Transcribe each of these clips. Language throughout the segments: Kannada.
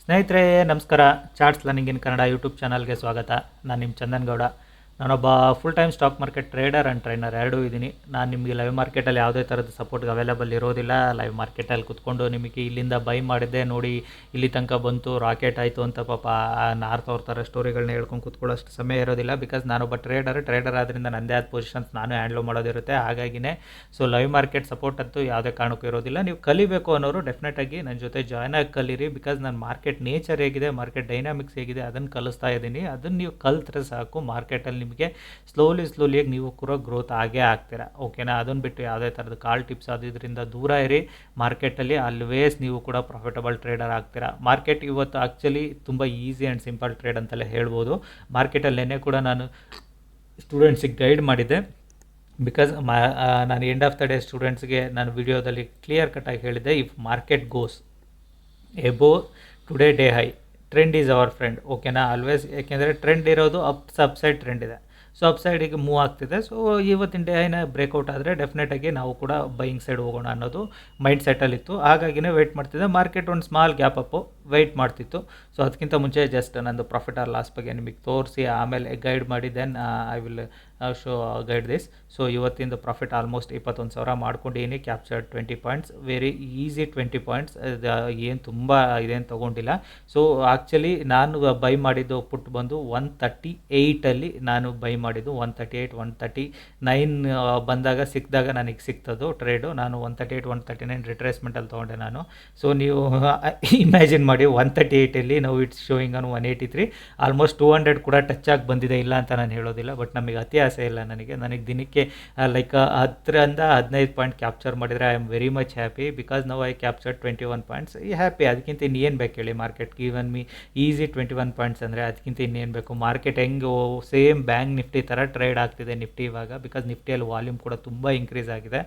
ಸ್ನೇಹಿತರೆ ನಮಸ್ಕಾರ. Charts learning in Kannada YouTube ಚಾನಲ್ಗೆ ಸ್ವಾಗತ. ನಾನು ನಿಮ್ಮ ಚಂದನ್ ಗೌಡ. ನಾನೊಬ್ಬ full time stock market trader and trainer ಎರಡೂ ಇದ್ದೀನಿ. ನಾನು ನಿಮಗೆ ಲೈವ್ ಮಾರ್ಕೆಟಲ್ಲಿ ಯಾವುದೇ ಥರದ ಸಪೋರ್ಟ್ಗೆ ಅವೈಲೇಬಲ್ ಇರೋದಿಲ್ಲ. ಲೈವ್ ಮಾರ್ಕೆಟಲ್ಲಿ ಕುತ್ಕೊಂಡು ನಿಮಗೆ ಇಲ್ಲಿಂದ ಬೈ ಮಾಡಿದ್ದೆ ನೋಡಿ ಇಲ್ಲಿ ತನಕ ಬಂತು, ರಾಕೆಟ್ ಆಯಿತು ಅಂತ ಪಾಪ ನಾರ್ತವ್ರ ಥರ ಸ್ಟೋರಿಗಳನ್ನ ಹೇಳ್ಕೊಂಡು ಕೂತ್ಕೊಳ್ಳೋಷ್ಟು ಸಮಯ ಇರೋದಿಲ್ಲ. ಬಿಕಾಸ್ ನಾನೊಬ್ಬ ಟ್ರೇಡರ್ ಆದ್ದರಿಂದ ನನ್ನದೇ ಆದ ಪೊಸಿಷನ್ಸ್ ನಾನು ಹ್ಯಾಂಡ್ಲ್ ಮಾಡೋದಿರುತ್ತೆ. ಹಾಗಾಗಿನೇ ಸೊ ಲೈವ್ ಮಾರ್ಕೆಟ್ ಸಪೋರ್ಟ್ ಅಂತೂ ಯಾವುದೇ ಕಾರಣಕ್ಕೂ ಇರೋದಿಲ್ಲ. ನೀವು ಕಲಿಬೇಕು ಅನ್ನೋರು ಡೆಫಿನೆಟಾಗಿ ನನ್ನ ಜೊತೆ ಜಾಯ್ನ್ ಆಗಿ ಕಲೀರಿ. ಬಿಕಾಸ್ ನಾನು ಮಾರ್ಕೆಟ್ ನೇಚರ್ ಹೇಗಿದೆ, ಮಾರ್ಕೆಟ್ ಡೈನಾಮಿಕ್ಸ್ ಹೇಗಿದೆ ಅದನ್ನು ಕಲಿಸ್ತಾ ಇದ್ದೀನಿ. ಅದನ್ನು ನೀವು ಕಲ್ತ್ರೆ ಸಾಕು, ಮಾರ್ಕೆಟಲ್ಲಿ ನಿಮಗೆ ಸ್ಲೋಲಿಯಾಗಿ ನೀವು ಕೂಡ ಗ್ರೋತ್ ಆಗೇ ಆಗ್ತೀರಾ. ಓಕೆನಾ? ಅದನ್ನು ಬಿಟ್ಟು ಯಾವುದೇ ಥರದ ಕಾಲ್ ಟಿಪ್ಸ್ ಅದು ಇದರಿಂದ ದೂರ ಇರಿ. ಮಾರ್ಕೆಟಲ್ಲಿ ಆಲ್ವೇಸ್ ನೀವು ಕೂಡ ಪ್ರಾಫಿಟಬಲ್ ಟ್ರೇಡರ್ ಆಗ್ತೀರಾ. ಮಾರ್ಕೆಟ್ ಇವತ್ತು ಆ್ಯಕ್ಚುಲಿ ತುಂಬ ಈಸಿ ಆ್ಯಂಡ್ ಸಿಂಪಲ್ ಟ್ರೇಡ್ ಅಂತಲೇ ಹೇಳ್ಬೋದು. ಮಾರ್ಕೆಟಲ್ಲಿ ನೆನ್ನೆ ಕೂಡ ನಾನು ಸ್ಟೂಡೆಂಟ್ಸಿಗೆ ಗೈಡ್ ಮಾಡಿದ್ದೆ. ಬಿಕಾಸ್ ನಾನು ಎಂಡ್ ಆಫ್ ದ ಡೇ ಸ್ಟೂಡೆಂಟ್ಸ್ಗೆ ನಾನು ವಿಡಿಯೋದಲ್ಲಿ ಕ್ಲಿಯರ್ ಕಟ್ಟಾಗಿ ಹೇಳಿದ್ದೆ, if market goes above today day high trend is our friend. ಓಕೆನಾ? ಆಲ್ವೇಸ್, ಯಾಕೆಂದರೆ ಟ್ರೆಂಡ್ ಇರೋದು ಅಪ್ಸೈಡ್ ಟ್ರೆಂಡ್ ಇದೆ. ಸೊ ಅಪ್ಸೈಡಿಗೆ ಮೂವ್ ಆಗ್ತಿದೆ. ಸೊ ಇವತ್ತಿನ ಡೇ ಹೈನ ಬ್ರೇಕೌಟ್ ಆದರೆ ಡೆಫಿನೆಟಾಗಿ ನಾವು ಕೂಡ ಬೈಯಿಂಗ್ ಸೈಡ್ ಹೋಗೋಣ ಅನ್ನೋದು ಮೈಂಡ್ ಸೆಟ್ಟಲ್ಲಿತ್ತು. ಹಾಗಾಗಿನೇ ವೆಯ್ಟ್ ಮಾಡ್ತಿದ್ದೆ. ಮಾರ್ಕೆಟ್ ಒಂದು ಸ್ಮಾಲ್ ಗ್ಯಾಪ್ ಅಪ್ಪು ವೆಯ್ಟ್ ಮಾಡ್ತಿತ್ತು. ಸೊ ಅದಕ್ಕಿಂತ ಮುಂಚೆ ಜಸ್ಟ್ ನಂದು ಪ್ರಾಫಿಟ್ ಆರ್ ಲಾಸ್ ಬಗ್ಗೆ ನಿಮಗೆ ತೋರಿಸಿ ಆಮೇಲೆ ಗೈಡ್ ಮಾಡಿ then I will show guide this. So ಇವತ್ತಿಂದು ಪ್ರಾಫಿಟ್ ಆಲ್ಮೋಸ್ಟ್ 21,000 ಮಾಡ್ಕೊಂಡಿದ್ದೀನಿ. Captured 20 points, very easy 20 points. ಏನು ತುಂಬ ಇದೇನು ತೊಗೊಂಡಿಲ್ಲ. ಸೊ ಆ್ಯಕ್ಚುಲಿ ನಾನು ಬೈ ಮಾಡಿದ್ದು ಪುಟ್ ಬಂದು 138ಅಲ್ಲಿ ನಾನು ಬೈ ಮಾಡಿದ್ದು. 138 139 ಬಂದಾಗ ಸಿಕ್ಕಿದಾಗ ನನಗೆ ಸಿಕ್ತದು ಟ್ರೇಡು. ನಾನು 138 139 ರಿಟ್ರೇಸ್ಮೆಂಟಲ್ಲಿ ತೊಗೊಂಡೆ ನಾನು. ಸೊ ನೀವು ಇಮ್ಯಾಜಿನ್ ಮಾಡಿ 138ಅಲ್ಲಿ ನಾವು ಇಟ್ಸ್ ಶೋಯಿಂಗ್ ಆನ್ 183. ಆಲ್ಮೋಸ್ಟ್ 200 ಕೂಡ ಟಚ್ ಆಗಿ ಬಂದಿದೆ, ಇಲ್ಲ ಅಂತ ನಾನು ಹೇಳೋದಿಲ್ಲ. ಬಟ್ ನಮಗೆ ಅತಿ ಆಸೆ ಇಲ್ಲ. ನನಗೆ ದಿನಕ್ಕೆ ಲೈಕ್ 10ರಿಂದ 15 ಪಾಯಿಂಟ್ ಕ್ಯಾಪ್ಚರ್ ಮಾಡಿದರೆ I am very much happy. Because ನಾವು ಐ ಕ್ಯಾಪ್ಚರ್ 21 ಪಾಯಿಂಟ್ಸ್ ಹ್ಯಾಪಿ. ಅದಕ್ಕಿಂತ ಇನ್ನೇನು ಬೇಕು ಹೇಳಿ? Market given me easy 21 points ಅಂದರೆ ಅದಕ್ಕಿಂತ ಇನ್ನೇನು ಬೇಕು? ಮಾರ್ಕೆಟ್ ಹೆಂಗೆ ಸೇಮ್ ಬ್ಯಾಂಕ್ ನಿಫ್ಟಿ ಥರ ಟ್ರೇಡ್ ಆಗ್ತಿದೆ ನಿಫ್ಟಿ ಇವಾಗ. ಬಿಕಾಸ್ ನಿಫ್ಟಿಯಲ್ಲಿ ವಾಲ್ಯೂಮ್ ಕೂಡ ತುಂಬ ಇನ್ಕ್ರೀಸ್ ಆಗಿದೆ.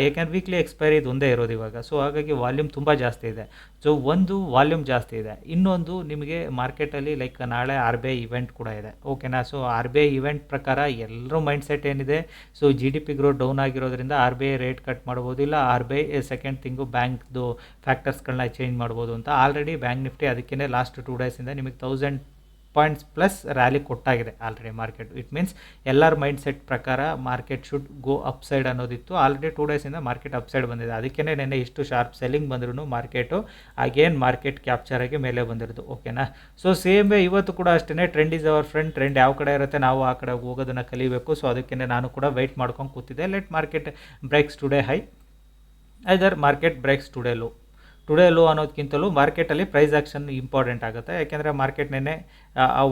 ಯಾಕೆಂದ್ರೆ ವೀಕ್ಲಿ ಎಕ್ಸ್ಪೈರಿ ಇದು ಒಂದೇ ಇರೋದು ಇವಾಗ. ಸೊ ಹಾಗಾಗಿ ವಾಲ್ಯೂಮ್ ತುಂಬ ಜಾಸ್ತಿ ಇದೆ. ಸೊ ಒಂದು ವಾಲ್ಯೂಮ್ ಜಾಸ್ತಿ ಇದೆ, ಇನ್ನೊಂದು ನಿಮಗೆ ಮಾರ್ಕೆಟಲ್ಲಿ ಲೈಕ್ ನಾಳೆ RBI ಇವೆಂಟ್ ಕೂಡ ಇದೆ. ಓಕೆನಾ? ಸೊ RBI ಇವೆಂಟ್ ಪ್ರಕಾರ ಎಲ್ಲರೂ ಮೈಂಡ್ ಸೆಟ್ ಏನಿದೆ, ಸೊ GDP ಗ್ರೋತ್ ಡೌನ್ ಆಗಿರೋದ್ರಿಂದ RBI ರೇಟ್ ಕಟ್ ಮಾಡ್ಬೋದು, ಇಲ್ಲ RBI ಸೆಕೆಂಡ್ ಥಿಂಗು ಬ್ಯಾಂಕ್ದು ಫ್ಯಾಕ್ಟರ್ಸ್ಗಳನ್ನ ಚೇಂಜ್ ಮಾಡ್ಬೋದು ಅಂತ. ಆಲ್ರೆಡಿ ಬ್ಯಾಂಕ್ ನಿಫ್ಟಿ ಅದಕ್ಕೇ ಲಾಸ್ಟ್ 2 ಡೇಸಿಂದ ನಿಮಗೆ 1000 ಪಾಯಿಂಟ್ಸ್ ಪ್ಲಸ್ ರ್ಯಾಲಿ ಕೊಟ್ಟಾಗಿದೆ ಆಲ್ರೆಡಿ ಮಾರ್ಕೆಟ್. ಇಟ್ ಮೀನ್ಸ್ ಎಲ್ಲರ ಮೈಂಡ್ ಸೆಟ್ ಪ್ರಕಾರ market should go up side ಅನ್ನೋದಿತ್ತು. ಆಲ್ರೆಡಿ 2 ಡೇಸಿಂದ ಮಾರ್ಕೆಟ್ ಅಪ್ ಸೈಡ್ ಬಂದಿದೆ. ಅದಕ್ಕೇ ನೆನ್ನೆ ಇಷ್ಟು ಶಾರ್ಪ್ ಸೆಲ್ಲಿಂಗ್ ಬಂದ್ರೂ ಮಾರ್ಕೆಟು ಅಗೇನ್ ಮಾರ್ಕೆಟ್ ಕ್ಯಾಪ್ಚರ್ ಆಗಿ ಮೇಲೆ ಬಂದಿರೋದು. ಓಕೆನಾ? ಸೊ ಸೇಮ್ ಇವತ್ತು ಕೂಡ ಅಷ್ಟೇ, trend is our friend. Trend ಯಾವ ಕಡೆ ಇರುತ್ತೆ ನಾವು ಆ ಕಡೆ ಹೋಗೋದನ್ನು ಕಲಿಬೇಕು. ಸೊ ಅದಕ್ಕೇ ನಾನು ಕೂಡ ವೆಯ್ಟ್ ಮಾಡ್ಕೊಂಡು ಕೂತಿದ್ದೆ. Let market breaks today high, either market breaks today low ಅನ್ನೋದಕ್ಕಿಂತಲೂ ಮಾರ್ಕೆಟಲ್ಲಿ ಪ್ರೈಸ್ ಆ್ಯಕ್ಷನ್ ಇಂಪಾರ್ಟೆಂಟ್ ಆಗುತ್ತೆ. ಯಾಕೆಂದರೆ ಮಾರ್ಕೆಟ್ ನೆನ್ನೆ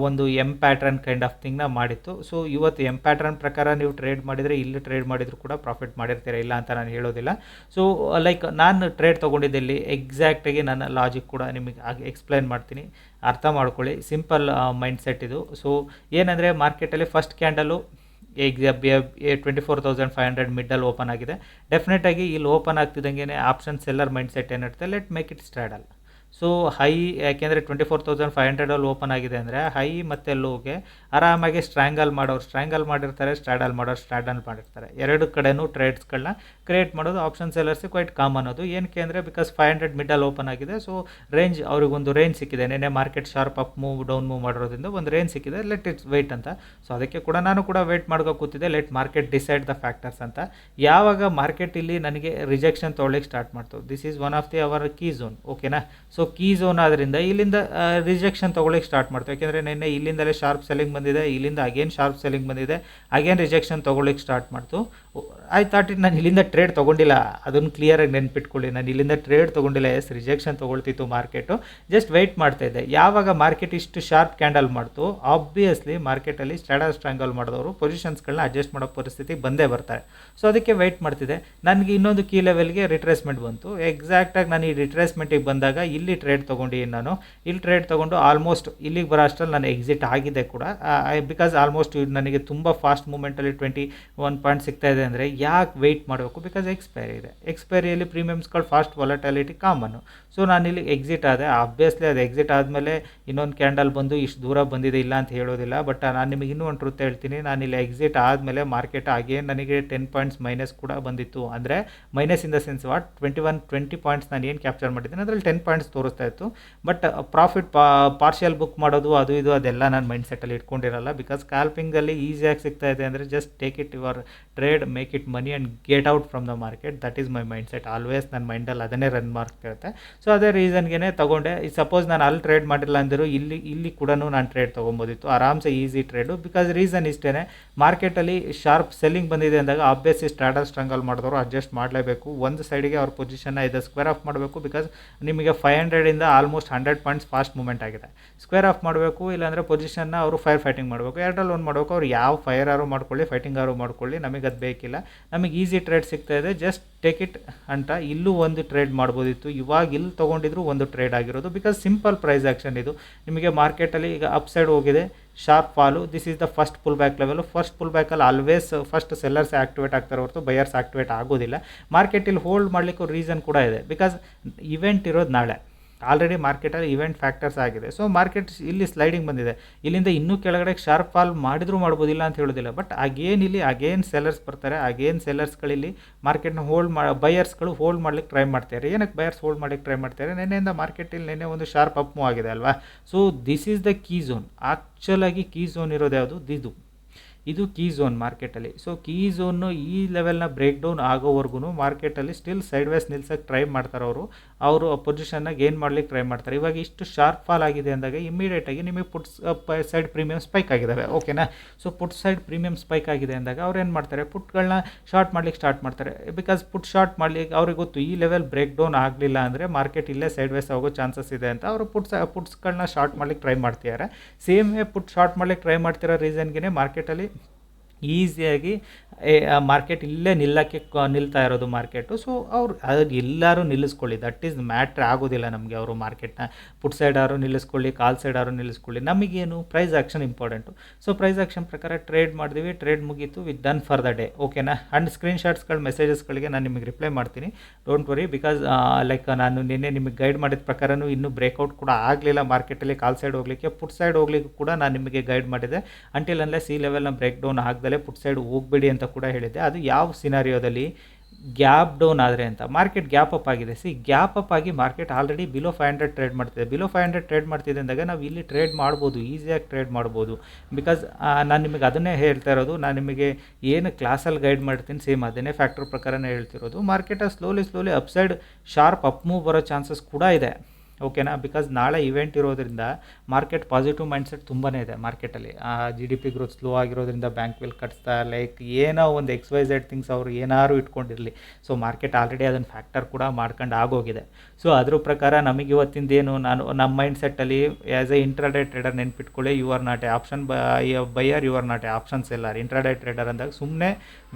ಒಂದು ಪ್ಯಾಟ್ರನ್ ಕೈಂಡ್ ಆಫ್ ಥಿಂಗ್ನ ಮಾಡಿತ್ತು. ಸೊ ಇವತ್ತು ಪ್ಯಾಟ್ರನ್ ಪ್ರಕಾರ ನೀವು ಟ್ರೇಡ್ ಮಾಡಿದರೆ ಇಲ್ಲಿ ಟ್ರೇಡ್ ಮಾಡಿದರೂ ಕೂಡ ಪ್ರಾಫಿಟ್ ಮಾಡಿರ್ತೀರ, ಇಲ್ಲ ಅಂತ ನಾನು ಹೇಳೋದಿಲ್ಲ. ಸೊ ಲೈಕ್ ನಾನು ಟ್ರೇಡ್ ತೊಗೊಂಡಿದ್ದಲ್ಲಿ ಎಕ್ಸಾಕ್ಟಾಗಿ ನನ್ನ ಲಾಜಿಕ್ ಕೂಡ ನಿಮಗೆ ಆಗಿ ಎಕ್ಸ್ಪ್ಲೈನ್ ಮಾಡ್ತೀನಿ, ಅರ್ಥ ಮಾಡ್ಕೊಳ್ಳಿ. ಸಿಂಪಲ್ ಮೈಂಡ್ ಸೆಟ್ ಇದು. ಸೊ ಏನಂದರೆ ಮಾರ್ಕೆಟಲ್ಲಿ ಫಸ್ಟ್ ಕ್ಯಾಂಡಲು 24,500 ಮಿಡ್ಡಲ್ಲಿ ಓಪನ್ ಆಗಿದೆ. ಡೆಫಿನೆಟಾಗಿ ಇಲ್ಲಿ ಓಪನ್ ಆಗ್ತಿದ್ದಂಗೆ ಆಪ್ಷನ್ ಸೆಲ್ಲರ್ ಮೈಂಡ್ ಸೆಟ್ ಏನಿರುತ್ತೆ, let make it straddle. So high, ಯಾಕೆಂದರೆ 24,500ಅಲ್ಲಿ ಓಪನ್ ಆಗಿದೆ ಅಂದರೆ ಹೈ ಮತ್ತು ಲೋಗೆ ಆರಾಮಾಗಿ ಸ್ಟ್ರ್ಯಾಂಗಲ್ ಮಾಡಿರ್ತಾರೆ, ಸ್ಟ್ರಾಡಲ್ ಮಾಡಿರ್ತಾರೆ. ಎರಡು ಕಡೆನೂ ಟ್ರೇಡ್ಸ್ಗಳನ್ನ ಕ್ರಿಯೇಟ್ ಮಾಡೋದು ಆಪ್ಷನ್ ಸೆಲ್ಲರ್ಸಿಗೆ ಕ್ವೈಟ್ ಕಾಮನ್. ಅದು ಏನಕ್ಕೆ ಅಂದರೆ ಬಿಕಾಸ್ 500 ಮಿಡ್ಡಲ್ಲಿ ಓಪನ್ ಆಗಿದೆ. ಸೊ ರೇಂಜ್ ಅವ್ರಿಗೊಂದು ರೇಂಜ್ ಸಿಕ್ಕಿದೆ. ನೆನ್ನೆ market sharp up move down move ಮಾಡಿರೋದ್ರಿಂದ ಒಂದು ರೇಂಜ್ ಸಿಕ್ಕಿದೆ, ಲೆಟ್ ಇಟ್ಸ್ ವೆಯ್ಟ್ ಅಂತ. ಸೊ ಅದಕ್ಕೆ ಕೂಡ ನಾನು ಕೂಡ ವೆಯ್ಟ್ ಮಾಡ್ಕೋ ಕೂತಿದ್ದೆ, let market decide the factors ಅಂತ. ಯಾವಾಗ ಮಾರ್ಕೆಟ್ ಇಲ್ಲಿ ನನಗೆ ರಿಜೆಕ್ಷನ್ ತೊಗೊಳ್ಳಿಕ್ಕೆ ಸ್ಟಾರ್ಟ್ ಮಾಡ್ತು, this is one of the our key zone. ಓಕೆನಾ? ಸೊ ಕೀ ಝೋನ್ ಆದ್ದರಿಂದ ಇಲ್ಲಿಂದ ರಿಜೆಕ್ಷನ್ ತೊಗೊಳ್ಳಿಕ್ಕೆ ಸ್ಟಾರ್ಟ್ ಮಾಡ್ತು. ಯಾಕೆಂದರೆ ನಿನ್ನೆ ಇಲ್ಲಿಂದಲೇ ಶಾರ್ಪ್ ಸೆಲ್ಲಿಂಗ್ ಬಂದಿದೆ, ಇಲ್ಲಿಂದ ಅಗೇನ್ ಶಾರ್ಪ್ ಸೆಲ್ಲಿಂಗ್ ಬಂದಿದೆ, ಅಗೇನ್ ರಿಜೆಕ್ಷನ್ ತೊಗೊಳ್ಳಿಕ್ಕೆ ಸ್ಟಾರ್ಟ್ ಮಾಡ್ತು. ಐ ಥಾಟ್ ಇಟ್ ನಾನು ಇಲ್ಲಿಂದ ಟ್ರೇಡ್ ತೊಗೊಂಡಿಲ್ಲ, ಅದನ್ನು ಕ್ಲಿಯರಾಗಿ ನೆನ್ಪಿಟ್ಕೊಳ್ಳಿ. ನಾನು ಇಲ್ಲಿಂದ ಟ್ರೇಡ್ ತೊಗೊಂಡಿಲ್ಲ. ರಿಜೆಕ್ಷನ್ ತೊಗೊಳ್ತಿತ್ತು ಮಾರ್ಕೆಟು, ಜಸ್ಟ್ ವೆಯ್ಟ್ ಮಾಡ್ತಾಯಿದ್ದೆ. ಯಾವಾಗ ಮಾರ್ಕೆಟ್ ಇಷ್ಟು ಶಾರ್ಪ್ ಕ್ಯಾಂಡಲ್ ಮಾಡ್ತು, ಆಬ್ವಿಯಸ್ಲಿ ಮಾರ್ಕೆಟಲ್ಲಿ ಸ್ಟ್ರ್ಯಾಂಗಲ್ ಮಾಡಿದವರು ಪೊಸಿಷನ್ಸ್ಗಳನ್ನ ಅಡ್ಜಸ್ಟ್ ಮಾಡೋ ಪರಿಸ್ಥಿತಿಗೆ ಬಂದೇ ಬರ್ತಾರೆ. ಸೊ ಅದಕ್ಕೆ ವೆಯ್ಟ್ ಮಾಡ್ತಿದ್ದೆ. ನನಗೆ ಇನ್ನೊಂದು ಕೀ ಲೆವೆಲ್ಗೆ ರಿಟ್ರೇಸ್ಮೆಂಟ್ ಬಂತು. ಎಕ್ಸಾಕ್ಟಾಗಿ ನಾನು ಈ ರಿಟ್ರೇಸ್ಮೆಂಟಿಗೆ ಬಂದಾಗ ಇಲ್ಲಿ ಟ್ರೇಡ್ ತೊಗೊಂಡಿದ್ದೀನಿ. ನಾನು ಇಲ್ಲಿ ಟ್ರೇಡ್ ತೊಗೊಂಡು ಆಲ್ಮೋಸ್ಟ್ ಇಲ್ಲಿಗೆ ಬರೋ ಅಷ್ಟರಲ್ಲಿ ನಾನು ಎಕ್ಸಿಟ್ ಆಗಿದೆ ಕೂಡ. ಬಿಕಾಸ್ ಆಲ್ಮೋಸ್ಟ್ ನನಗೆ ತುಂಬ ಫಾಸ್ಟ್ ಮೂಮೆಂಟಲ್ಲಿ 21 ಪಾಯಿಂಟ್ ಸಿಗ್ತಾ ಇದೆ ಅಂದರೆ ಯಾಕೆ ವೆಯ್ಟ್ ಮಾಡಬೇಕು? ಬಿಕಾಸ್ ಎಕ್ಸ್ಪೈರಿ ಇದೆ. ಎಕ್ಸ್ಪೈರಿಯಲ್ಲಿ ಪ್ರೀಮಿಯಮ್ಸ್ಗಳು ಫಾಸ್ಟ್ ವಾಲಟಾಲಿಟಿ ಕಾಮನ್ನು. ಸೊ ನಾನು ಇಲ್ಲಿ ಎಕ್ಸಿಟ್ ಆದೆ. ಆಬ್ವಿಯಸ್ಲಿ ಅದು ಎಕ್ಸಿಟ್ ಆದಮೇಲೆ ಇನ್ನೊಂದು ಕ್ಯಾಂಡಲ್ ಬಂದು ಇಷ್ಟು ದೂರ ಬಂದಿದೆ, ಇಲ್ಲ ಅಂತ ಹೇಳೋದಿಲ್ಲ. ಬಟ್ ನಾನು ನಿಮಗೆ ಇನ್ನೂ ಒಂದು ಟ್ರೂತ್ ಹೇಳ್ತೀನಿ, ನಾನು ಇಲ್ಲಿ ಎಕ್ಸಿಟ್ ಆದಮೇಲೆ ಮಾರ್ಕೆಟ್ ಅಗೇನ್ ನನಗೆ 10 ಪಾಯಿಂಟ್ಸ್ ಮೈನಸ್ ಕೂಡ ಬಂದಿತ್ತು. ಅಂದರೆ minus in the sense 20 points ನಾನು ಏನು ಕ್ಯಾಪ್ಚರ್ ಮಾಡಿದ್ದೀನಿ ಅದರಲ್ಲಿ 10 ಪಾಯಿಂಟ್ಸ್ ತೋರಿಸ್ತಾ ಇತ್ತು. ಬಟ್ ಪ್ರಾಫಿಟ್ ಪಾರ್ಷಿಯಲ್ ಬುಕ್ ಮಾಡೋದು ಅದು ಇದು ಅದೆಲ್ಲ ನಾನು ಮೈಂಡ್ಸೆಟ್ಟಲ್ಲಿ ಇಟ್ಕೊಂಡಿರಲ್ಲ. ಬಿಕಾಸ್ ಸ್ಕ್ಯಾಲ್ಪಿಂಗಲ್ಲಿ ಈಸಿಯಾಗಿ ಸಿಗ್ತಾ ಇದೆ ಅಂದರೆ just take it your trade, make it money and get out from the market. That is my mindset. Always ನನ್ನ ಮೈಂಡಲ್ಲಿ ಅದನ್ನೇ ರನ್ ಮಾಡ್ತಿರುತ್ತೆ. ಸೊ ಅದೇ ರೀಸನ್ಗೆ ತೊಗೊಂಡೆ. ಸಪೋಸ್ ನಾನು ಅಲ್ಲಿ ಟ್ರೇಡ್ ಮಾಡಿಲ್ಲ ಅಂದರೂ ಇಲ್ಲಿ ಕೂಡ ನಾನು ಟ್ರೇಡ್ ತೊಗೊಬೋದಿತ್ತು ಆರಾಮ್ಸೆ, ಈಸಿ ಟ್ರೇಡು. ಬಿಕಾಸ್ ರೀಸನ್ ಇಷ್ಟೇ, ಮಾರ್ಕೆಟಲ್ಲಿ ಶಾರ್ಪ್ ಸೆಲ್ಲಿಂಗ್ ಬಂದಿದೆ ಅಂದಾಗ ಆಬ್ವಿಯಸ್ಲಿ ಸ್ಟ್ರಾಡಲ್ ಸ್ಟ್ರಂಗಲ್ ಮಾಡಿದವರು ಅಡ್ಜಸ್ಟ್ ಮಾಡಲೇಬೇಕು. ಒಂದು ಸೈಡಿಗೆ ಅವ್ರ ಪೊಸಿಷನ್ನ ಇದು ಸ್ಕ್ವೇರ್ ಆಫ್ ಮಾಡಬೇಕು. ಬಿಕಾಸ್ ನಿಮಗೆ 500ಇಂದ ಆಲ್ಮೋಸ್ಟ್ 100 ಪಾಯಿಂಟ್ಸ್ ಫಾಸ್ಟ್ ಮೂವ್ಮೆಂಟ್ ಆಗಿದೆ. ಸ್ಕ್ವೇರ್ ಆಫ್ ಮಾಡಬೇಕು, ಇಲ್ಲಾಂದರೆ ಪೊಸಿಷನ್ನ ಅವರು ಫೈರ್ ಫೈಟಿಂಗ್ ಮಾಡಬೇಕು. ಎರಡರಲ್ಲಿ ಒಂದು ಮಾಡಬೇಕು. ಅವ್ರು ಯಾವ ಫೈರ್ ಆರು ಮಾಡ್ಕೊಳ್ಳಿ, ಫೈಟಿಂಗ್ ಆರು ಮಾಡ್ಕೊಳ್ಳಿ, ನಮಗೆ ಅದು ಬೇಕಿಲ್ಲ. ನಮಗೆ ಈಸಿ ಟ್ರೇಡ್ ಸಿಗ್ತಾ ಇದೆ, ಜಸ್ಟ್ ಟೇಕ್ ಇಟ್ ಅಂತ. ಇಲ್ಲೂ ಒಂದು ಟ್ರೇಡ್ ಮಾಡ್ಬೋದಿತ್ತು. ಇವಾಗ ಇಲ್ಲಿ ತೊಗೊಂಡಿದ್ರು ಒಂದು ಟ್ರೇಡ್ ಆಗಿರೋದು. ಬಿಕಾಸ್ ಸಿಂಪಲ್ ಪ್ರೈಸ್ ಆ್ಯಕ್ಷನ್ ಇದು. ನಿಮಗೆ ಮಾರ್ಕೆಟಲ್ಲಿ ಈಗ ಅಪ್ ಸೈಡ್ ಹೋಗಿದೆ, sharp fall. This is the first pull back level. First pull ಬ್ಯಾಕಲ್ಲಿ ಆಲ್ವೇಸ್ ಫಸ್ಟ್ ಸೆಲ್ಲರ್ಸ್ ಆ್ಯಕ್ಟಿವೇಟ್ ಆಗ್ತಾರೆ ಹೊರತು ಬಯರ್ಸ್ ಆ್ಯಕ್ಟಿವೇಟ್ ಆಗೋದಿಲ್ಲ. ಮಾರ್ಕೆಟಲ್ಲಿ ಹೋಲ್ಡ್ ಮಾಡಲಿಕ್ಕೂ ರೀಸನ್ ಕೂಡ ಇದೆ. ಬಿಕಾಸ್ ಇವೆಂಟ್ ಇರೋದು ನಾಳೆ. ಆಲ್ರೆಡಿ ಮಾರ್ಕೆಟಲ್ಲಿ ಇವೆಂಟ್ ಫ್ಯಾಕ್ಟರ್ಸ್ ಆಗಿದೆ. ಸೊ ಮಾರ್ಕೆಟ್ ಇಲ್ಲಿ ಸ್ಲೈಡಿಂಗ್ ಬಂದಿದೆ. ಇಲ್ಲಿಂದ ಇನ್ನೂ ಕೆಳಗಡೆ ಶಾರ್ಪ್ ಫಾಲ್ ಮಾಡಿದ್ರೂ ಮಾಡ್ಬೋದಿಲ್ಲ ಅಂತ ಹೇಳೋದಿಲ್ಲ. ಬಟ್ ಅಗೇನ್ ಸೆಲ್ಲರ್ಸ್ ಬರ್ತಾರೆ. ಸೆಲ್ಲರ್ಸ್ಗಳಿಲ್ಲಿ ಮಾರ್ಕೆಟ್ನ ಬಯರ್ಸ್ಗಳು ಹೋಲ್ಡ್ ಮಾಡ್ಲಿಕ್ಕೆ ಟ್ರೈ ಮಾಡ್ತಾರೆ. ಏನಕ್ಕೆ ಬಯರ್ಸ್ ಹೋಲ್ಡ್ ಮಾಡ್ಲಿಕ್ಕೆ ಟ್ರೈ ಮಾಡ್ತಾರೆ? ನೆನ್ನೆಯಿಂದ ಮಾರ್ಕೆಟಲ್ಲಿ ನೆನ್ನೆ ಒಂದು ಶಾರ್ಪ್ ಅಪ್ ಮೂವ್ ಆಗಿದೆ ಅಲ್ವಾ. So this is the key zone. ಆ್ಯಕ್ಚುಲಾಗಿ ಕೀ ಝೋನ್ ಇರೋದು ಯಾವುದು? ಇದು ಕೀ ಝೋನ್ ಮಾರ್ಕೆಟಲ್ಲಿ. ಸೊ ಕೀ ಝೋನ್ನು ಈ ಲೆವೆಲ್ನ ಬ್ರೇಕ್ ಡೌನ್ ಆಗೋವರೆಗೂ ಮಾರ್ಕೆಟಲ್ಲಿ ಸ್ಟಿಲ್ ಸೈಡ್ ವೇಸ್ ನಿಲ್ಸೋಕ್ಕೆ ಟ್ರೈ ಮಾಡ್ತಾರೆ. ಅವರು ಪೊಸಿಷನ್ನ ಗೇನ್ ಮಾಡ್ಲಿಕ್ಕೆ ಟ್ರೈ ಮಾಡ್ತಾರೆ. ಇವಾಗ ಇಷ್ಟು ಶಾರ್ಪ್ ಫಾಲ್ ಆಗಿದೆ ಅಂದಾಗ ಇಮಿಡಿಯೇಟಾಗಿ ನಿಮಗೆ ಪುಟ್ಸ್ ಸೈಡ್ ಪ್ರೀಮಿಯಮ್ ಸ್ಪೈಕ್ ಆಗಿದ್ದಾವೆ. ಓಕೆನಾ? So put side premium spike ಆಗಿದೆ ಅಂದಾಗ ಅವ್ರು ಏನು ಮಾಡ್ತಾರೆ? ಪುಟ್ಗಳನ್ನ ಶಾರ್ಟ್ ಮಾಡ್ಲಿಕ್ಕೆ ಸ್ಟಾರ್ಟ್ ಮಾಡ್ತಾರೆ. ಬಿಕಾಸ್ ಪುಟ್ ಶಾರ್ಟ್ ಮಾಡ್ಲಿಕ್ಕೆ ಅವ್ರಿಗೆ ಗೊತ್ತು ಈ ಲೆವೆಲ್ ಬ್ರೇಕ್ ಡೌನ್ ಆಗಲಿಲ್ಲ ಅಂದರೆ ಮಾರ್ಕೆಟ್ ಇಲ್ಲೇ ಸೈಡ್ ವೇಸ್ ಹೋಗೋ ಚಾನ್ಸಸ್ ಇದೆ ಅಂತ ಅವರು ಪುಟ್ಸ್ಗಳನ್ನ ಶಾರ್ಟ್ ಮಾಡ್ಲಿಕ್ಕೆ ಟ್ರೈ ಮಾಡ್ತಿದ್ದಾರೆ. ಸೇಮ್ ವೇ ಪುಟ್ ಶಾರ್ಟ್ ಮಾಡ್ಲಿಕ್ಕೆ ಟ್ರೈ ಮಾಡ್ತಿರೋ ರೀಸನ್ಗೆ ಮಾರ್ಕೆಟಲ್ಲಿ ಈಸಿಯಾಗಿ ಮಾರ್ಕೆಟ್ ಇಲ್ಲೇ ನಿಲ್ತಾ ಇರೋದು ಮಾರ್ಕೆಟು. ಸೊ ಅವ್ರು ಅದು ಎಲ್ಲರೂ ನಿಲ್ಲಿಸ್ಕೊಳ್ಳಿ, ದಟ್ ಈಸ್ ಮ್ಯಾಟ್ರ್ ಆಗೋದಿಲ್ಲ ನಮಗೆ. ಅವರು ಮಾರ್ಕೆಟ್ನ ಪುಟ್ ಸೈಡ್ ಆರು ನಿಲ್ಲಿಸ್ಕೊಳ್ಳಿ, ಕಾಲ್ ಸೈಡ್ ಆರು ನಿಲ್ಲಿಸ್ಕೊಳ್ಳಿ, ನಮಗೇನು price action important. So price action ಪ್ರಕಾರ ಟ್ರೇಡ್ ಮಾಡಿದ್ವಿ, ಟ್ರೇಡ್ ಮುಗೀತು, with done for the day. ಓಕೆನಾ? ಆ್ಯಂಡ್ ಸ್ಕ್ರೀನ್ಶಾಟ್ಸ್ಗಳು ಮೆಸೇಜಸ್ಗಳಿಗೆ ನಾನು ನಿಮಗೆ ರಿಪ್ಲೈ ಮಾಡ್ತೀನಿ, ಡೋಂಟ್ ವರಿ. ಬಿಕಾಸ್ ಲೈಕ್ ನಾನು ನಿನ್ನೆ ನಿಮಗೆ ಗೈಡ್ ಮಾಡಿದ ಪ್ರಕಾರನೂ ಇನ್ನೂ ಬ್ರೇಕ್ಔಟ್ ಕೂಡ ಆಗಲಿಲ್ಲ ಮಾರ್ಕೆಟಲ್ಲಿ ಕಾಲ್ ಸೈಡ್ ಹೋಗಲಿಕ್ಕೆ. ಪುಟ್ ಸೈಡ್ ಹೋಗ್ಲಿಕ್ಕೆ ಕೂಡ ನಾನು ನಿಮಗೆ ಗೈಡ್ ಮಾಡಿದೆ. ಅಂಟಿಲ್ ಅನ್ಲೆಸ್ ಈ ಲೆವೆಲ್ನ ಬ್ರೇಕ್ ಡೌನ್ ಆಗದಲ್ಲೇ ಪುಟ್ ಸೈಡ್ ಹೋಗಬೇಡಿ ಅಂತ ಕೂಡ ಹೇಳಿದ್ದೆ. ಅದು ಯಾವ ಸಿನಾರಿಯೋದಲ್ಲಿ? ಗ್ಯಾಪ್ ಡೌನ್ ಆದರೆ ಅಂತ. ಮಾರ್ಕೆಟ್ ಗ್ಯಾಪ್ ಅಪ್ ಆಗಿದೆ. ಗ್ಯಾಪ್ ಅಪ್ ಆಗಿ ಮಾರ್ಕೆಟ್ ಆಲ್ರೆಡಿ ಬಿಲೋ 500 ಟ್ರೇಡ್ ಮಾಡ್ತಿದೆ. ಬಿಲೋ 500 ಟ್ರೇಡ್ ಮಾಡ್ತಿದೆ ಅಂದಾಗ ನಾವು ಇಲ್ಲಿ ಟ್ರೇಡ್ ಮಾಡ್ಬೋದು, ಈಸಿಯಾಗಿ ಟ್ರೇಡ್ ಮಾಡ್ಬೋದು. ಬಿಕಾಸ್ ನಾನು ನಿಮಗೆ ಅದನ್ನೇ ಹೇಳ್ತಾ ಇರೋದು. ನಾನು ನಿಮಗೆ ಏನು ಕ್ಲಾಸಲ್ಲಿ ಗೈಡ್ ಮಾಡ್ತೀನಿ ಸೇಮ್ ಅದನ್ನೇ ಫ್ಯಾಕ್ಟರ್ ಪ್ರಕಾರನೇ ಹೇಳ್ತಿರೋದು. ಮಾರ್ಕೆಟಲ್ಲಿ slowly upside sharp up move ಬರೋ ಚಾನ್ಸಸ್ ಕೂಡ ಇದೆ. ಓಕೆನಾ? ಬಿಕಾಸ್ ನಾಳೆ ಇವೆಂಟ್ ಇರೋದ್ರಿಂದ ಮಾರ್ಕೆಟ್ ಪಾಸಿಟಿವ್ ಮೈಂಡ್ಸೆಟ್ ತುಂಬಾ ಇದೆ ಮಾರ್ಕೆಟಲ್ಲಿ. GDP ಗ್ರೋತ್ ಸ್ಲೋ ಆಗಿರೋದ್ರಿಂದ ಬ್ಯಾಂಕ್ ವಿಲ್ ಕಟ್ಸ್ತಾ, ಲೈಕ್ ಏನೋ ಒಂದು XYZ ಥಿಂಗ್ಸ್ ಅವರು ಏನಾರು ಇಟ್ಕೊಂಡಿರಲಿ. ಸೊ ಮಾರ್ಕೆಟ್ ಆಲ್ರೆಡಿ ಅದನ್ನು ಫ್ಯಾಕ್ಟರ್ ಕೂಡ ಮಾಡ್ಕೊಂಡು ಆಗೋಗಿದೆ. ಸೊ ಅದ್ರ ಪ್ರಕಾರ ನಮಗೆ ಇವತ್ತಿಂದೇನು, ನಾನು ನಮ್ಮ ಮೈಂಡ್ಸೆಟ್ಟಲ್ಲಿ ಆ್ಯಸ್ ಎ ಇಂಟ್ರಾಡೇ ಟ್ರೇಡರ್ ನೆನ್ಪಿಟ್ಕೊಳ್ಳಿ, you are not a option buyer, you are not a option seller. Intraday trader ಅಂದಾಗ ಸುಮ್ಮನೆ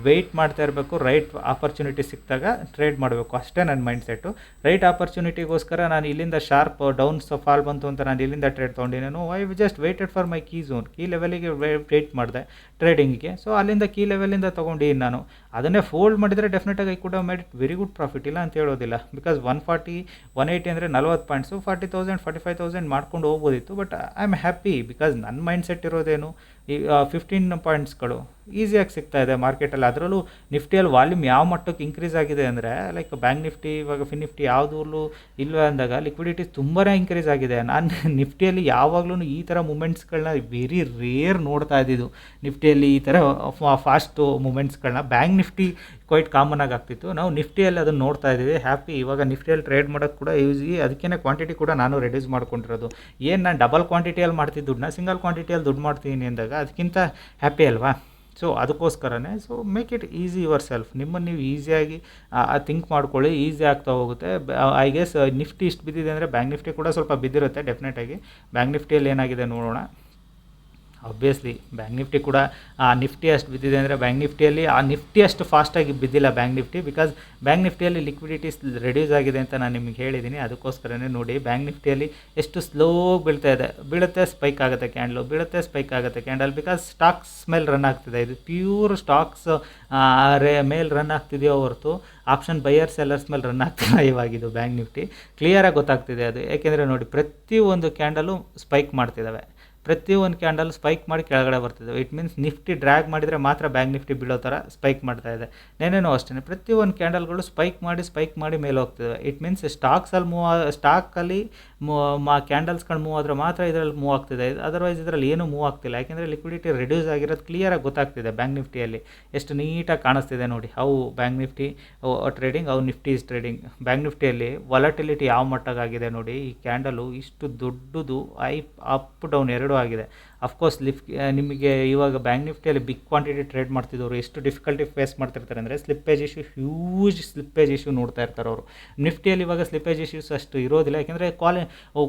ವೆಯ್ಟ್ ಮಾಡ್ತಾ ಇರಬೇಕು. ರೈಟ್ ಆಪರ್ಚುನಿಟಿ ಸಿಕ್ಕಿದಾಗ ಟ್ರೇಡ್ ಮಾಡಬೇಕು, ಅಷ್ಟೇ ನನ್ನ ಮೈಂಡ್ಸೆಟ್ಟು. ರೈಟ್ ಆಪರ್ಚುನಿಟಿಗೋಸ್ಕರ ನಾನು ಇಲ್ಲಿಂದ ಶಾರ್ಪ್ ಡೌನ್ ಫಾಲ್ ಬಂತು ಅಂತ ನಾನು ಇಲ್ಲಿಂದ ಟ್ರೇಡ್ ತೊಗೊಂಡಿನೇನು. I just waited for my key zone. Key ಲೆವೆಲಿಗೆ ವೇಟ್ ಮಾಡಿದೆ ಟ್ರೇಡಿಂಗಿಗೆ. ಸೊ ಅಲ್ಲಿಂದ ಕೀ ಲೆವೆಲಿಂದ ತೊಗೊಂಡಿದ್ದೀನಿ ನಾನು. ಅದನ್ನೇ ಫೋಲ್ಡ್ ಮಾಡಿದರೆ ಡೆಫಿನೆಟಾಗಿ I could have made it very good profit, ಇಲ್ಲ ಅಂತ ಹೇಳೋದಿಲ್ಲ. ಬಿಕಾಸ್ 140 180 ಅಂದರೆ 40 ಪಾಯಿಂಟ್ಸು, 40,000 45,000 ಮಾಡ್ಕೊಂಡು ಹೋಗ್ಬೋದಿತ್ತು. But I am happy. Because ನನ್ನ ಮೈಂಡ್ಸೆಟ್ ಇರೋದೇನು, ಈ 15 ಪಾಯಿಂಟ್ಸ್ಗಳು ಈಸಿಯಾಗಿ ಸಿಗ್ತಾ ಇದೆ ಮಾರ್ಕೆಟಲ್ಲಿ. ಅದರಲ್ಲೂ ನಿಫ್ಟಿಯಲ್ಲಿ ವಾಲ್ಯೂಮ್ ಯಾವ ಮಟ್ಟಕ್ಕೆ ಇನ್ಕ್ರೀಸ್ ಆಗಿದೆ ಅಂದರೆ, ಲೈಕ್ ಬ್ಯಾಂಕ್ ನಿಫ್ಟಿ ಇವಾಗ ನಿಫ್ಟಿ ಯಾವುದೂ ಇಲ್ಲ ಅಂದಾಗ ಲಿಕ್ವಿಡಿಟೀಸ್ ತುಂಬಾ ಇನ್ಕ್ರೀಸ್ ಆಗಿದೆ. ನಾನು ನಿಫ್ಟಿಯಲ್ಲಿ ಯಾವಾಗಲೂ ಈ ಥರ ಮೂಮೆಂಟ್ಸ್ಗಳನ್ನ ವೆರಿ ರೇರ್ ನೋಡ್ತಾ ಇದ್ದಿದ್ದು. ನಿಫ್ಟಿಯಲ್ಲಿ ಈ ಥರ ಫಾಸ್ಟು ಮೂಮೆಂಟ್ಸ್ಗಳನ್ನ ಬ್ಯಾಂಕ್ ನಿಫ್ಟಿ ಕ್ವೈಟ್ ಕಾಮನ್ ಆಗ್ತಿತ್ತು. ನಾವು ನಿಫ್ಟಿಯಲ್ಲಿ ಅದನ್ನು ನೋಡ್ತಾ ಇದ್ದೀವಿ. ಹ್ಯಾಪಿ. ಇವಾಗ ನಿಫ್ಟಿಯಲ್ಲಿ ಟ್ರೇಡ್ ಮಾಡೋಕ್ಕೆ ಕೂಡ ಯೂಸಿ. ಅದಕ್ಕೇ ಕ್ವಾಂಟಿಟಿ ಕೂಡ ನಾನು ರೆಡ್ಯೂಸ್ ಮಾಡ್ಕೊಂಡಿರೋದು. ಏನು ನಾನು ಡಬಲ್ ಕ್ವಾಂಟಿಟಿಯಲ್ಲಿ ಮಾಡ್ತಿದ್ದು ದುಡ್ಡನ್ನ ಸಿಂಗಲ್ ಕ್ವಾಂಟಿಟಿಯಲ್ಲಿ ದುಡ್ಡು ಮಾಡ್ತೀನಿ ಅಂದಾಗ ಅದಕ್ಕಿಂತ ಹ್ಯಾಪಿ ಅಲ್ವಾ? ಸೊ ಅದಕ್ಕೋಸ್ಕರನೇ. So make it easy your self. ನಿಮ್ಮನ್ನು ನೀವು ಈಸಿಯಾಗಿ ಥಿಂಕ್ ಮಾಡ್ಕೊಳ್ಳಿ, ಈಸಿ ಆಗ್ತಾ ಹೋಗುತ್ತೆ. ಐ ಗೆಸ್ ನಿಫ್ಟಿ ಇಷ್ಟು ಬಿದ್ದಿದೆ ಅಂದರೆ ಬ್ಯಾಂಕ್ ನಿಫ್ಟಿ ಕೂಡ ಸ್ವಲ್ಪ ಬಿದ್ದಿರುತ್ತೆ ಡೆಫಿನೆಟಾಗಿ. ಬ್ಯಾಂಕ್ ನಿಫ್ಟಿಯಲ್ಲಿ ಏನಾಗಿದೆ ನೋಡೋಣ. ಆಬ್ವಿಯಸ್ಲಿ ಬ್ಯಾಂಕ್ ನಿಫ್ಟಿ ಕೂಡ ನಿಫ್ಟಿ ಅಷ್ಟು ಬಿದ್ದಿದೆ ಅಂದರೆ ಬ್ಯಾಂಕ್ ನಿಫ್ಟಿಯಲ್ಲಿ ನಿಫ್ಟಿ ಅಷ್ಟು ಫಾಸ್ಟಾಗಿ ಬಿದ್ದಿಲ್ಲ ಬ್ಯಾಂಕ್ ನಿಫ್ಟಿ. ಬಿಕಾಸ್ ಬ್ಯಾಂಕ್ ನಿಫ್ಟಿಯಲ್ಲಿ ಲಿಕ್ವಿಡಿಟೀಸ್ ರೆಡ್ಯೂಸ್ ಆಗಿದೆ ಅಂತ ನಾನು ನಿಮಗೆ ಹೇಳಿದ್ದೀನಿ. ಅದಕ್ಕೋಸ್ಕರನೇ ನೋಡಿ ಬ್ಯಾಂಕ್ ನಿಫ್ಟಿಯಲ್ಲಿ ಎಷ್ಟು ಸ್ಲೋ ಬೀಳ್ತಾ ಇದೆ. ಬೀಳುತ್ತೆ ಸ್ಪೈಕ್ ಆಗುತ್ತೆ ಕ್ಯಾಂಡಲು, ಬೀಳುತ್ತೆ ಸ್ಪೈಕ್ ಆಗುತ್ತೆ ಕ್ಯಾಂಡಲ್. ಬಿಕಾಸ್ ಸ್ಟಾಕ್ಸ್ ಮೇಲೆ ರನ್ ಆಗ್ತಿದೆ. ಇದು ಪ್ಯೂರ್ ಸ್ಟಾಕ್ಸ್ ಮೇಲೆ ರನ್ ಆಗ್ತಿದೆಯೋ ಹೊರತು ಆಪ್ಷನ್ ಬೈಯರ್ ಸೆಲ್ಲರ್ಸ್ ಮೇಲೆ ರನ್ ಆಗ್ತಿಲ್ಲ ಇವಾಗಿದು ಬ್ಯಾಂಕ್ ನಿಫ್ಟಿ. ಕ್ಲಿಯರಾಗಿ ಗೊತ್ತಾಗ್ತಿದೆ ಅದು. ಏಕೆಂದರೆ ನೋಡಿ ಪ್ರತಿಯೊಂದು ಕ್ಯಾಂಡಲು ಸ್ಪೈಕ್ ಮಾಡ್ತಿದ್ದಾವೆ. ಪ್ರತಿಯೊಂದು ಕ್ಯಾಂಡಲ್ ಸ್ಪೈಕ್ ಮಾಡಿ ಕೆಳಗಡೆ ಬರ್ತಿದ್ದಾವೆ. ಇಟ್ ಮೀನ್ಸ್ ನಿಫ್ಟಿ ಡ್ರ್ಯಾಗ್ ಮಾಡಿದರೆ ಮಾತ್ರ ಬ್ಯಾಂಕ್ ನಿಫ್ಟಿ ಬೀಳೋ ಥರ ಸ್ಪೈಕ್ ಮಾಡ್ತಾ ಇದೆ. ನೆನ್ನೆನೂ ಅಷ್ಟೇ ಪ್ರತಿಯೊಂದು ಕ್ಯಾಂಡಲ್ಗಳು ಸ್ಪೈಕ್ ಮಾಡಿ ಮೇಲೆ ಹೋಗ್ತಿದ್ದಾವೆ. ಇಟ್ ಮೀನ್ಸ್ ಸ್ಟಾಕಲ್ಲಿ ಕ್ಯಾಂಡಲ್ಸ್ಗಳು ಮೂವ್ ಆದರೆ ಮಾತ್ರ ಇದರಲ್ಲಿ ಮೂವ್ ಆಗ್ತಿದೆ. ಅದರ್ವೈಸ್ ಇದರಲ್ಲಿ ಏನೂ ಮೂವ್ ಆಗ್ತಿಲ್ಲ. ಯಾಕೆಂದರೆ ಲಿಕ್ವಿಡಿಟಿ ರಿಡ್ಯೂಸ್ ಆಗಿರೋದು ಕ್ಲಿಯರಾಗಿ ಗೊತ್ತಾಗ್ತಿದೆ. ಬ್ಯಾಂಕ್ ನಿಫ್ಟಿಯಲ್ಲಿ ಎಷ್ಟು ನೀಟಾಗಿ ಕಾಣಿಸ್ತಿದೆ ನೋಡಿ, how bank Nifty trading, how Nifty is trading. Bank ನಿಫ್ಟಿಯಲ್ಲಿ ವಾಲಟಿಲಿಟಿ ಯಾವ ಮಟ್ಟಗಾಗಿದೆ ನೋಡಿ. ಈ ಕ್ಯಾಂಡಲು ಇಷ್ಟು ದೊಡ್ಡದು ಅಪ್ ಡೌನ್ ಎರಡೂ ಆಗಿದೆ. ಅಫ್ಕೋರ್ಸ್ ನಿಮಗೆ ಇವಾಗ ಬ್ಯಾಂಕ್ ನಿಫ್ಟಿಯಲ್ಲಿ ಬಿಗ್ ಕ್ವಾಂಟಿಟಿ ಟ್ರೇಡ್ ಮಾಡ್ತಿದ್ದವರು ಎಷ್ಟು ಡಿಫಿಕಲ್ಟಿ ಫೇಸ್ ಮಾಡ್ತಿರ್ತಾರೆ ಅಂದರೆ ಸ್ಲಿಪ್ಪೇಜ್ ಇಶ್ಯೂ, ಹ್ಯೂಜ್ ಸ್ಲಿಪ್ಪೇಜ್ ಇಶ್ಯೂ ನೋಡ್ತಾ ಇರ್ತಾರೆ ಅವರು. ನಿಫ್ಟಿಯಲ್ಲಿ ಇವಾಗ ಸ್ಲಿಪ್ಪೇಜ್ ಇಶ್ಯೂಸ್ ಅಷ್ಟು ಇರೋದಿಲ್ಲ. ಯಾಕೆಂದರೆ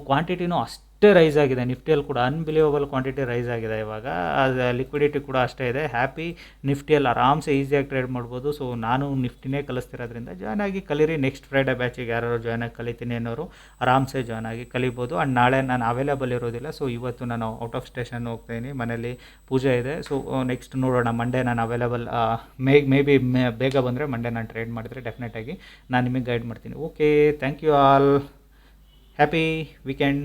ಕ್ವಾಂಟಿಟಿನೂ ಅಷ್ಟೇ ರೈಸ್ ಆಗಿದೆ. ನಿಫ್ಟಿಯಲ್ಲಿ ಕೂಡ ಅನ್ಬಿಲೀವಬಲ್ ಕ್ವಾಂಟಿಟಿ ರೈಸ್ ಆಗಿದೆ ಇವಾಗ. ಅದು ಲಿಕ್ವಿಡಿಟಿ ಕೂಡ ಅಷ್ಟೇ ಇದೆ. ಹ್ಯಾಪಿ ನಿಫ್ಟಿಯಲ್ಲಿ ಆರಾಮ್ಸೆ ಈಸಿಯಾಗಿ ಟ್ರೇಡ್ ಮಾಡ್ಬೋದು. ಸೊ ನಾನು ನಿಫ್ಟಿನೇ ಕಲಿಸ್ತಿರೋದ್ರಿಂದ ಜಾಯ್ನ್ ಆಗಿ ಕಲೀರಿ. ನೆಕ್ಸ್ಟ್ ಫ್ರೈಡೇ ಬ್ಯಾಚಿಗೆ ಯಾರು ಜಾಯ್ನ್ ಆಗಿ ಕಲಿತೀನಿ ಅನ್ನೋರು ಆರಾಮ್ಸೆ ಜಾಯ್ನ್ ಆಗಿ ಕಲಿಬೋದು. ಆ್ಯಂಡ್ ನಾಳೆ ನಾನು ಅವೈಲೇಬಲ್ ಇರೋದಿಲ್ಲ. ಸೊ ಇವತ್ತು ನಾನು ಔಟ್ ಆಫ್ ಸ್ಟೇಷನ್ ಹೋಗ್ತಾಯಿದ್ದೀನಿ, ಮನೇಲಿ ಪೂಜೆ ಇದೆ. ಸೊ ನೆಕ್ಸ್ಟ್ ನೋಡೋಣ, ಮಂಡೇ ನಾನು ಅವೈಲೇಬಲ್. ಮೇ ಬಿ ಬೇಗ ಬಂದರೆ ಮಂಡೇ ನಾನು ಟ್ರೇಡ್ ಮಾಡಿದರೆ ಡೆಫಿನೆಟಾಗಿ ನಾನು ನಿಮಗೆ ಗೈಡ್ ಮಾಡ್ತೀನಿ. Okay, thank you all. Happy weekend.